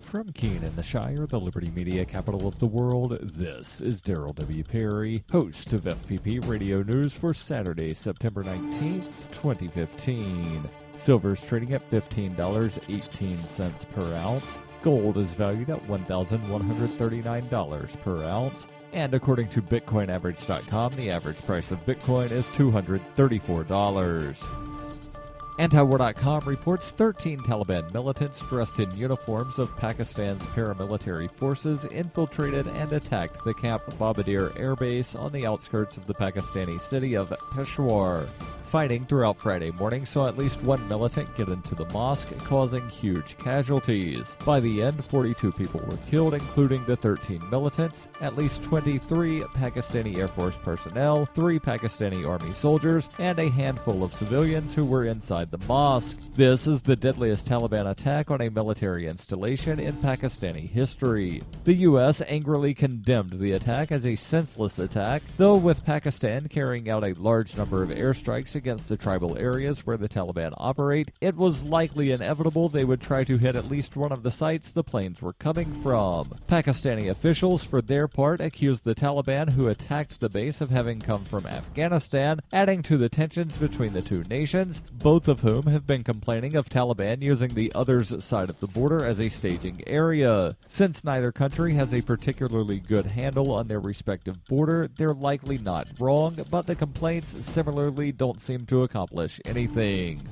From Keene in the Shire, the Liberty Media capital of the world, this is Daryl W. Perry, host of FPP Radio News for Saturday, September 19th, 2015. Silver's trading at $15.18 per ounce. Gold is valued at $1,139 per ounce. And according to BitcoinAverage.com, the average price of Bitcoin is $234. Antiwar.com reports 13 Taliban militants dressed in uniforms of Pakistan's paramilitary forces infiltrated and attacked the Camp Babadir airbase on the outskirts of the Pakistani city of Peshawar. Fighting throughout Friday morning saw at least one militant get into the mosque, causing huge casualties. By the end, 42 people were killed, including the 13 militants, at least 23 Pakistani Air Force personnel, 3 Pakistani Army soldiers, and a handful of civilians who were inside the mosque. This is the deadliest Taliban attack on a military installation in Pakistani history. The U.S. angrily condemned the attack as a senseless attack, though with Pakistan carrying out a large number of airstrikes against the tribal areas where the Taliban operate, it was likely inevitable they would try to hit at least one of the sites the planes were coming from. Pakistani officials, for their part, accused the Taliban who attacked the base of having come from Afghanistan, adding to the tensions between the two nations, both of whom have been complaining of Taliban using the other's side of the border as a staging area. Since neither country has a particularly good handle on their respective border, they're likely not wrong, but the complaints similarly don't seem to accomplish anything.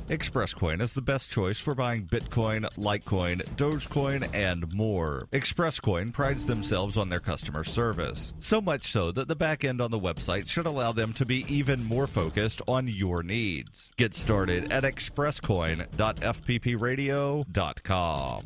ExpressCoin is the best choice for buying Bitcoin, Litecoin, Dogecoin, and more. ExpressCoin prides themselves on their customer service, so much so that the back end on the website should allow them to be even more focused on your needs. Get started at expresscoin.fppradio.com.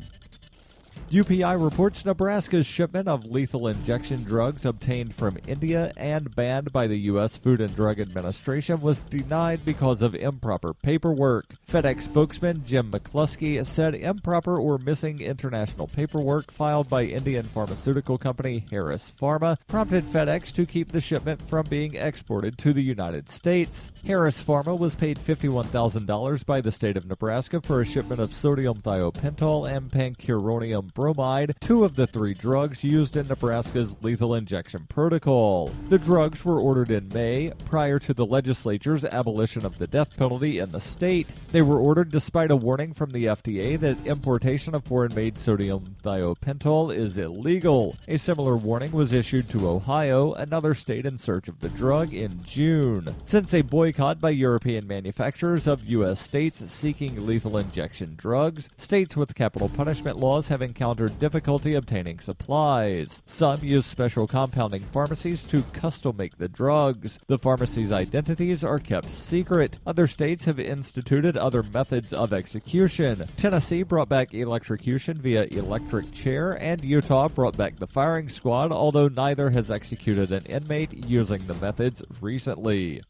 UPI reports Nebraska's shipment of lethal injection drugs obtained from India and banned by the U.S. Food and Drug Administration was denied because of improper paperwork. FedEx spokesman Jim McCluskey said improper or missing international paperwork filed by Indian pharmaceutical company Harris Pharma prompted FedEx to keep the shipment from being exported to the United States. Harris Pharma was paid $51,000 by the state of Nebraska for a shipment of sodium thiopental and pancuronium bromide, 2 of the 3 drugs used in Nebraska's lethal injection protocol. The drugs were ordered in May, prior to the legislature's abolition of the death penalty in the state. They were ordered despite a warning from the FDA that importation of foreign-made sodium thiopental is illegal. A similar warning was issued to Ohio, another state in search of the drug, in June. Since a boycott by European manufacturers of U.S. states seeking lethal injection drugs, states with capital punishment laws have encountered difficulty obtaining supplies. Some use special compounding pharmacies to custom make the drugs. The pharmacies' identities are kept secret. Other states have instituted other methods of execution. Tennessee brought back electrocution via electric chair, and Utah brought back the firing squad, although neither has executed an inmate using the methods recently.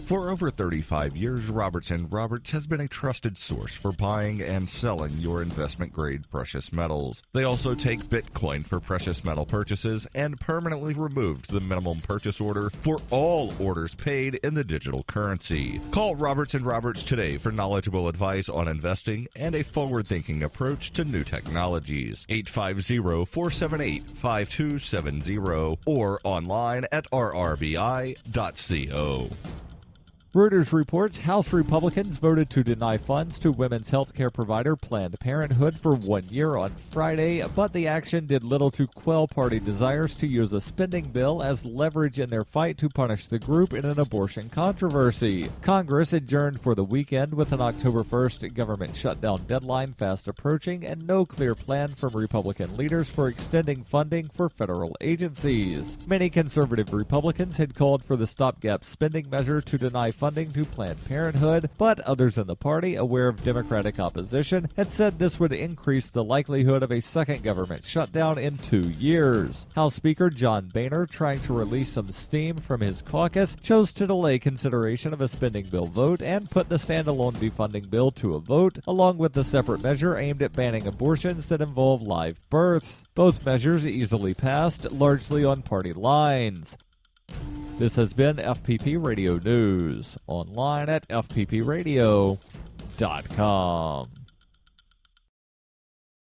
For over 35 years, Roberts & Roberts has been a trusted source for buying and selling your investment-grade precious metals. They also take Bitcoin for precious metal purchases and permanently removed the minimum purchase order for all orders paid in the digital currency. Call Roberts & Roberts today for knowledgeable advice on investing and a forward-thinking approach to new technologies. 850-478-5270 or online at rrbi.co. Reuters reports House Republicans voted to deny funds to women's health care provider Planned Parenthood for 1 year on Friday, but the action did little to quell party desires to use a spending bill as leverage in their fight to punish the group in an abortion controversy. Congress adjourned for the weekend with an October 1st government shutdown deadline fast approaching and no clear plan from Republican leaders for extending funding for federal agencies. Many conservative Republicans had called for the stopgap spending measure to deny funding to Planned Parenthood, but others in the party, aware of Democratic opposition, had said this would increase the likelihood of a second government shutdown in 2 years. House Speaker John Boehner, trying to release some steam from his caucus, chose to delay consideration of a spending bill vote and put the standalone defunding bill to a vote, along with the separate measure aimed at banning abortions that involve live births. Both measures easily passed, largely on party lines. This has been FPP Radio News, online at fppradio.com.